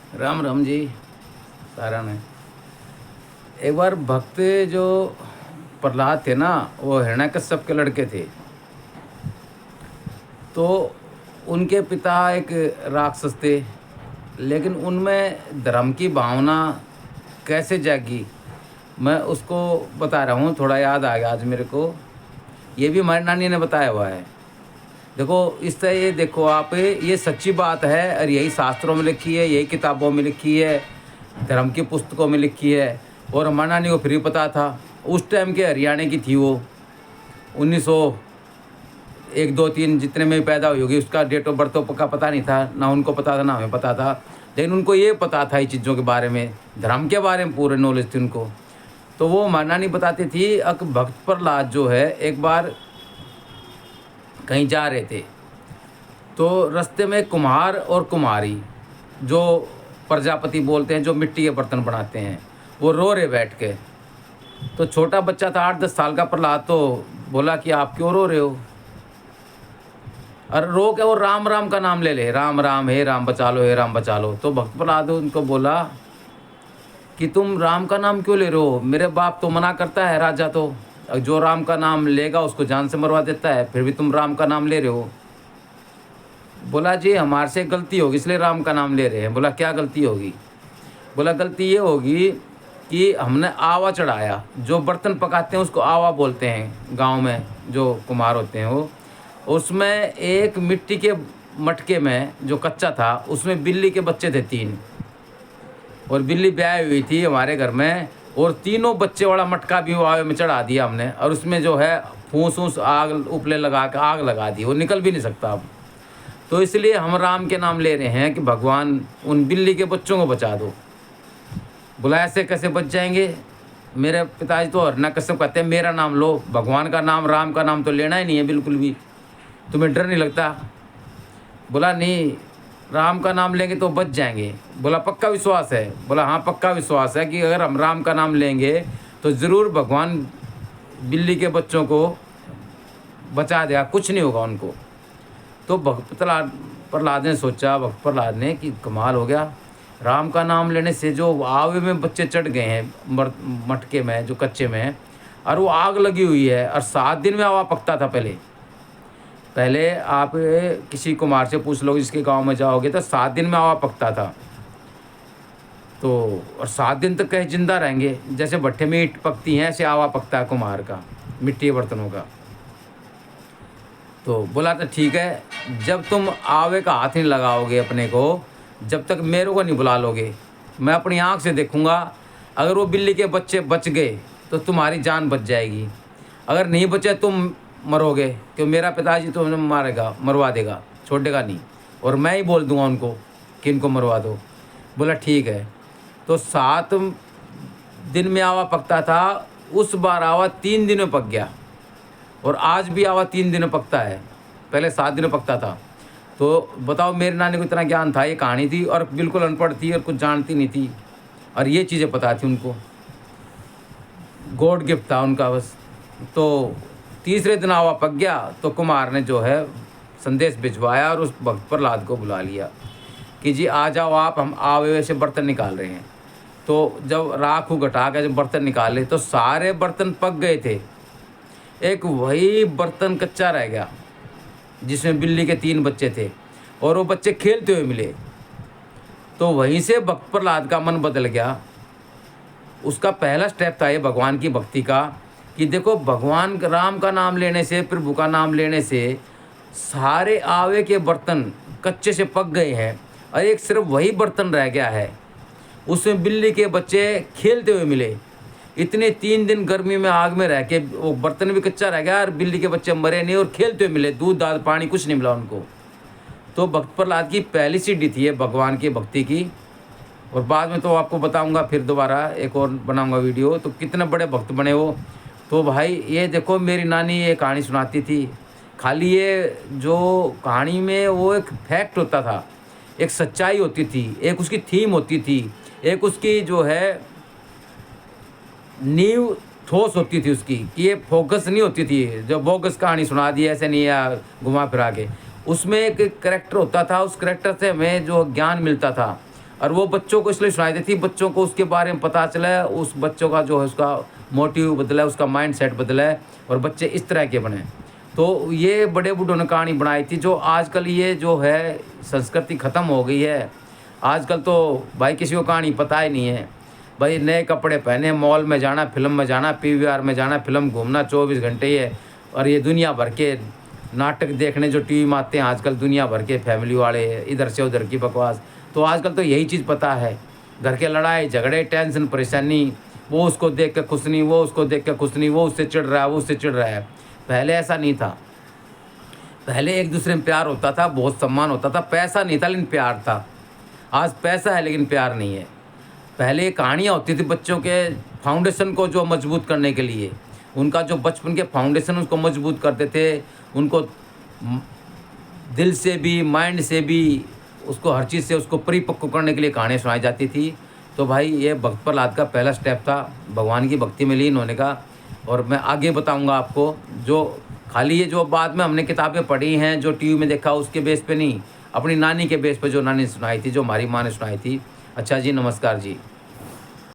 राम राम जी। सारा ने एक बार भक्त जो प्रहलाद थे ना, वो हिरण्यकश्यप के लड़के थे। तो उनके पिता एक राक्षस थे, लेकिन उनमें धर्म की भावना कैसे जागी, मैं उसको बता रहा हूँ। थोड़ा याद आ गया आज मेरे को। ये भी हमारी नानी ने बताया हुआ है। देखो, इससे ये देखो आप, ये सच्ची बात है और यही शास्त्रों में लिखी है, यही किताबों में लिखी है, धर्म की पुस्तकों में लिखी है। और हमारी नानी को फिर भी पता था। उस टाइम के हरियाणा की थी वो, 1901 2 3 जितने में पैदा हुई होगी। उसका डेट ऑफ बर्थ तो पक्का पता नहीं था, ना उनको पता था ना हमें पता था। लेकिन उनको ये पता था इन चीज़ों के बारे में, धर्म के बारे में पूरे नॉलेज थी उनको। तो वो हमारी नानी बताती थी, अक भक्त प्रहलाद जो है एक बार कहीं जा रहे थे, तो रास्ते में कुम्हार और कुम्हारी, जो प्रजापति बोलते हैं, जो मिट्टी के बर्तन बनाते हैं, वो रो रहे बैठ के। तो छोटा बच्चा था, 8-10 साल का प्रहलाद, तो बोला कि आप क्यों रो रहे हो? अरे रो के वो राम राम का नाम ले ले, राम राम, हे राम बचा लो, हे राम बचा लो। तो भक्त प्रहलाद उनको बोला कि तुम राम का नाम क्यों ले रहे हो? मेरे बाप तो मना करता है, राजा तो जो राम का नाम लेगा उसको जान से मरवा देता है, फिर भी तुम राम का नाम ले रहे हो। बोला जी हमारे से गलती होगी इसलिए राम का नाम ले रहे हैं। बोला क्या गलती होगी? बोला गलती ये होगी कि हमने आवा चढ़ाया। जो बर्तन पकाते हैं उसको आवा बोलते हैं गांव में, जो कुम्हार होते हैं वो। उसमें एक मिट्टी के मटके में जो कच्चा था, उसमें बिल्ली के बच्चे थे 3। और बिल्ली ब्याही हुई थी हमारे घर में, और तीनों बच्चे वाला मटका भी वो आवे में चढ़ा दिया हमने। और उसमें जो है फूस ऊस आग उपले लगा के आग लगा दी, वो निकल भी नहीं सकता अब। तो इसलिए हम राम के नाम ले रहे हैं कि भगवान उन बिल्ली के बच्चों को बचा दो। बोला ऐसे कैसे बच जाएंगे? मेरे पिताजी तो हिरण्यकश्यप कहते हैं मेरा नाम लो, भगवान का नाम, राम का नाम तो लेना ही नहीं है बिल्कुल भी। तुम्हें डर नहीं लगता? बोला नहीं, राम का नाम लेंगे तो बच जाएंगे। बोला पक्का विश्वास है? बोला हाँ पक्का विश्वास है कि अगर हम राम का नाम लेंगे तो ज़रूर भगवान बिल्ली के बच्चों को बचा देगा, कुछ नहीं होगा उनको। तो भक्त प्रहलाद ने सोचा, भक्त प्रहलाद ने, कि कमाल हो गया, राम का नाम लेने से जो आवे में बच्चे चढ़ गए हैं मटके में जो कच्चे में, और वो आग लगी हुई है, और 7 दिन में आवा पकता था। पहले पहले आप किसी कुम्हार से पूछ लो, जिसके गांव में जाओगे तो 7 दिन में आवा पकता था। तो और 7 दिन तक कहीं जिंदा रहेंगे, जैसे भट्टे में ईंट पकती हैं ऐसे आवा पकता है कुम्हार का, मिट्टी के बर्तनों का। तो बोला तो ठीक है, जब तुम आवे का हाथ नहीं लगाओगे अपने को, जब तक मेरे को नहीं बुला लोगे, मैं अपनी आँख से देखूंगा। अगर वो बिल्ली के बच्चे बच गए तो तुम्हारी जान बच जाएगी, अगर नहीं बचे तुम मरोगे, क्यों मेरा पिताजी तो मारेगा, मरवा देगा, छोड़ेगा नहीं। और मैं ही बोल दूंगा उनको कि इनको मरवा दो। बोला ठीक है। तो 7 दिन में आवा पकता था, उस बार आवा 3 दिन में पक गया। और आज भी आवा 3 दिन में पकता है, पहले 7 दिन में पकता था। तो बताओ, मेरी नानी को इतना ज्ञान था, ये कहानी थी, और बिल्कुल अनपढ़ थी और कुछ जानती नहीं थी, और ये चीज़ें पता थी उनको, गॉड गिफ्ट था उनका बस। तो तीसरे दिन आवा पक गया, तो कुमार ने जो है संदेश भिजवाया और उस भक्त प्रहलाद को बुला लिया कि जी आ जाओ आप, हम आवे से बर्तन निकाल रहे हैं। तो जब राख घटा के जब बर्तन निकाले तो सारे बर्तन पक गए थे, एक वही बर्तन कच्चा रह गया जिसमें बिल्ली के 3 बच्चे थे, और वो बच्चे खेलते हुए मिले। तो वहीं से भक्त प्रहलाद का मन बदल गया। उसका पहला स्टेप था ये भगवान की भक्ति का, कि देखो भगवान राम का नाम लेने से, प्रभु का नाम लेने से सारे आवे के बर्तन कच्चे से पक गए हैं, और एक सिर्फ वही बर्तन रह गया है, उसमें बिल्ली के बच्चे खेलते हुए मिले। इतने 3 दिन गर्मी में आग में रह के वो बर्तन भी कच्चा रह गया, और बिल्ली के बच्चे मरे नहीं और खेलते हुए मिले, दूध दाद पानी कुछ नहीं मिला उनको। तो भक्त प्रहलाद की पहली सीढ़ी थी ये भगवान की भक्ति की। और बाद में तो आपको बताऊंगा, फिर दोबारा एक और बनाऊंगा वीडियो, तो कितने बड़े भक्त बने वो। तो भाई ये देखो, मेरी नानी ये कहानी सुनाती थी। खाली ये जो कहानी में वो एक फैक्ट होता था, एक सच्चाई होती थी, एक उसकी थीम होती थी, एक उसकी जो है नींव ठोस होती थी उसकी, कि ये फोकस नहीं होती थी जो बोगस कहानी सुना दी ऐसे नहीं, या घुमा फिरा के। उसमें एक करेक्टर होता था, उस करेक्टर से हमें जो ज्ञान मिलता था, और वो बच्चों को इसलिए सुनाई देती, बच्चों को उसके बारे में पता चला है, उस बच्चों का जो है उसका मोटिव बदला है, उसका माइंड सेट बदला है और बच्चे इस तरह के बने। तो ये बड़े बूढ़ों ने कहानी बनाई थी। जो आजकल ये जो है संस्कृति ख़त्म हो गई है। आजकल तो भाई किसी को कहानी पता ही नहीं है। भाई नए कपड़े पहने, मॉल में जाना, फिल्म में जाना, पीवीआर में जाना, फिल्म घूमना 24 घंटे ही है। और ये दुनिया भर के नाटक देखने जो टीवी में आते हैं आजकल, दुनिया भर के फैमिली वाले, इधर से उधर की बकवास। तो आजकल तो यही चीज़ पता है, घर के लड़ाई झगड़े, टेंशन परेशानी, वो उसको देख के खुश नहीं, वो उसको देख के खुश नहीं, वो उससे चिढ़ रहा है, वो उससे चिढ़ रहा है। पहले ऐसा नहीं था। पहले एक दूसरे में प्यार होता था, बहुत सम्मान होता था, पैसा नहीं था लेकिन प्यार था। आज पैसा है लेकिन प्यार नहीं है। पहले कहानियाँ होती थी बच्चों के फाउंडेशन को जो मजबूत करने के लिए, उनका जो बचपन के फाउंडेशन उसको मजबूत करते थे, उनको दिल से भी माइंड से भी उसको हर चीज़ से उसको परिपक्व करने के लिए कहानियाँ सुनाई जाती थी। तो भाई ये भक्त प्रहलाद का पहला स्टेप था भगवान की भक्ति में लीन होने का। और मैं आगे बताऊंगा आपको, जो खाली ये जो बाद में हमने किताबें पढ़ी हैं, जो टीवी में देखा उसके बेस पे नहीं, अपनी नानी के बेस पे जो नानी ने सुनाई थी, जो हमारी माँ ने सुनाई थी। अच्छा जी, नमस्कार जी।